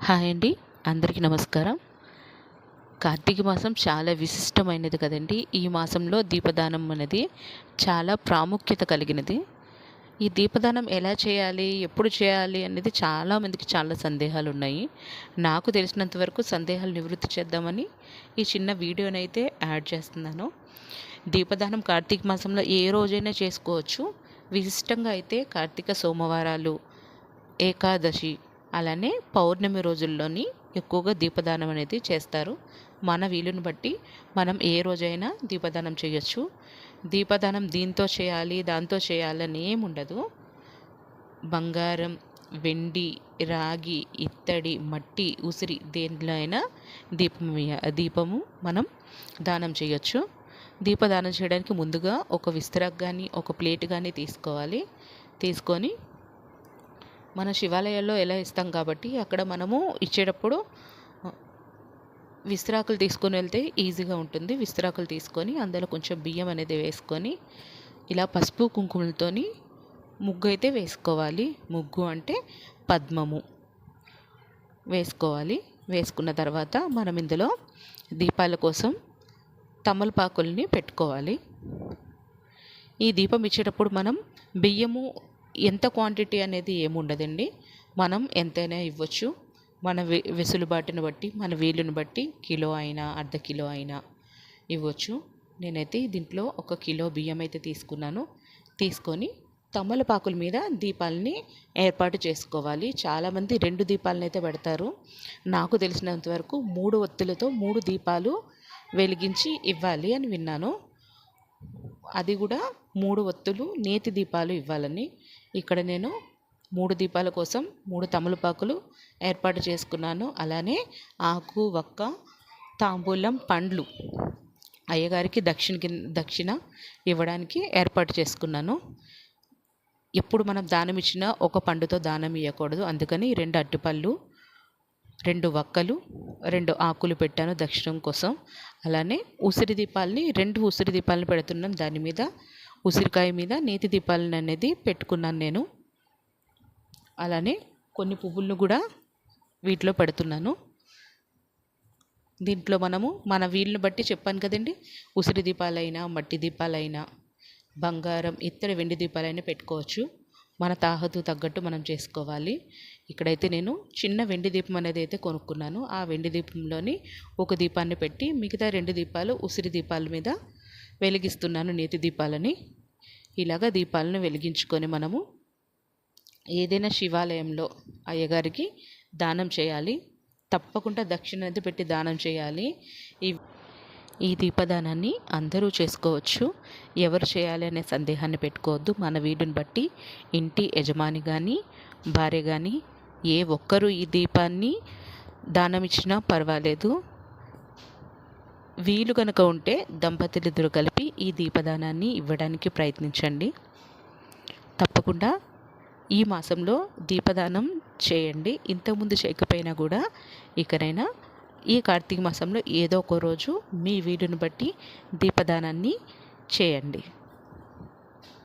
Hi అండి, అందరికీ నమస్కారం. కార్తీక మాసం చాలా విశిష్టమైనది కదండి. ఈ మాసంలో దీపదానం అనేది చాలా ప్రాముఖ్యత కలిగినది. ఈ దీపదానం ఎలా చేయాలి, ఎప్పుడు చేయాలి అనేది చాలామందికి చాలా సందేహాలు ఉన్నాయి. నాకు తెలిసినంత వరకు సందేహాలు నివృత్తి చేద్దామని ఈ చిన్న వీడియోనైతే యాడ్ చేస్తున్నాను. దీపదానం కార్తీక మాసంలో ఏ రోజైనా చేసుకోవచ్చు. విశిష్టంగా అయితే కార్తీక సోమవారాలు, ఏకాదశి, అలానే పౌర్ణమి రోజుల్లోని ఎక్కువగా దీపదానం అనేది చేస్తారు. మన వీలుని బట్టి మనం ఏ రోజైనా దీపదానం చేయొచ్చు. దీపదానం దీంతో చేయాలి, దాంతో చేయాలని ఏముండదు. బంగారం, వెండి, రాగి, ఇత్తడి, మట్టి, ఉసిరి దేంట్లో అయినా దీపము మనం దానం చేయొచ్చు. దీపదానం చేయడానికి ముందుగా ఒక విస్తరాకు కానీ ఒక ప్లేట్ కానీ తీసుకొని మన శివాలయాల్లో ఎలా ఇస్తాం కాబట్టి అక్కడ మనము ఇచ్చేటప్పుడు విస్తరాకులు తీసుకొని వెళ్తే ఈజీగా ఉంటుంది. విస్తరాకులు తీసుకొని అందులో కొంచెం బియ్యం అనేది వేసుకొని ఇలా పసుపు కుంకుమలతోని ముగ్గు అయితే వేసుకోవాలి. ముగ్గు అంటే పద్మము వేసుకోవాలి. వేసుకున్న తర్వాత మనం ఇందులో దీపాల కోసం తమలపాకుల్ని పెట్టుకోవాలి. ఈ దీపం ఇచ్చేటప్పుడు మనం బియ్యము ఎంత క్వాంటిటీ అనేది ఏముండదండి. మనం ఎంతైనా ఇవ్వచ్చు. మన వెసులుబాటుని బట్టి, మన వీలుని బట్టి కిలో అయినా అర్ధ కిలో అయినా ఇవ్వచ్చు. నేనైతే దీంట్లో 1 కిలో బియ్యం అయితే తీసుకొని తమలపాకుల మీద దీపాలని ఏర్పాటు చేసుకోవాలి. చాలామంది 2 దీపాలను అయితే పెడతారు. నాకు తెలిసినంత వరకు 3 ఒత్తులతో 3 దీపాలు వెలిగించి ఇవ్వాలి అని విన్నాను. అది కూడా 3 ఒత్తులు నేతి దీపాలు ఇవ్వాలని. ఇక్కడ నేను 3 దీపాల కోసం 3 తమలపాకులు ఏర్పాటు చేసుకున్నాను. అలానే ఆకు, వక్క, తాంబూలం, పండ్లు అయ్యగారికి దక్షిణ ఇవ్వడానికి ఏర్పాటు చేసుకున్నాను. ఎప్పుడు మనం దానం ఇచ్చినా ఒక పండుతో దానం ఇవ్వకూడదు. అందుకని 2 అరటిపళ్ళు, 2 వక్కలు, 2 ఆకులు పెట్టాను దక్షిణం కోసం. అలానే ఉసిరి దీపాలని 2 ఉసిరి దీపాలను పెడుతున్నాను. దాని మీద ఉసిరికాయ మీద నేతి దీపాలను అనేది పెట్టుకున్నాను నేను. అలానే కొన్ని పువ్వులను కూడా వీటిలో పెడుతున్నాను. దీంట్లో మనము మన వీలుని బట్టి చెప్పాను కదండి, ఉసిరి దీపాలైనా, మట్టి దీపాలైనా, బంగారం, ఇత్తడి, వెండి దీపాలైనా పెట్టుకోవచ్చు. మన తాహతు తగ్గట్టు మనం చేసుకోవాలి. ఇక్కడైతే నేను చిన్న వెండి దీపం అనేది అయితే కొనుక్కున్నాను. ఆ వెండి దీపంలోని ఒక దీపాన్ని పెట్టి మిగతా 2 దీపాలు ఉసిరి దీపాల మీద వెలిగిస్తున్నాను, నేతి దీపాలని. ఇలాగా దీపాలను వెలిగించుకొని మనము ఏదైనా శివాలయంలో అయ్యగారికి దానం చేయాలి. తప్పకుండా దక్షిణ అనేది పెట్టి దానం చేయాలి. ఈ దీపదానాన్ని అందరూ చేసుకోవచ్చు. ఎవరు చేయాలి అనే సందేహాన్ని పెట్టుకోవద్దు. మన వీలుని బట్టి ఇంటి యజమాని కానీ, భార్య కానీ ఏ ఒక్కరూ ఈ దీపాన్ని దానం ఇచ్చినా పర్వాలేదు. వీలు కనుక ఉంటే దంపతులిద్దరూ కలిపి ఈ దీపదానాన్ని ఇవ్వడానికి ప్రయత్నించండి. తప్పకుండా ఈ మాసంలో దీపదానం చేయండి. ఇంతకుముందు చేయకపోయినా కూడా ఇకనైనా ఈ కార్తీక మాసంలో ఏదో ఒక రోజు మీ వీలుని బట్టి దీపదానాన్ని చేయండి.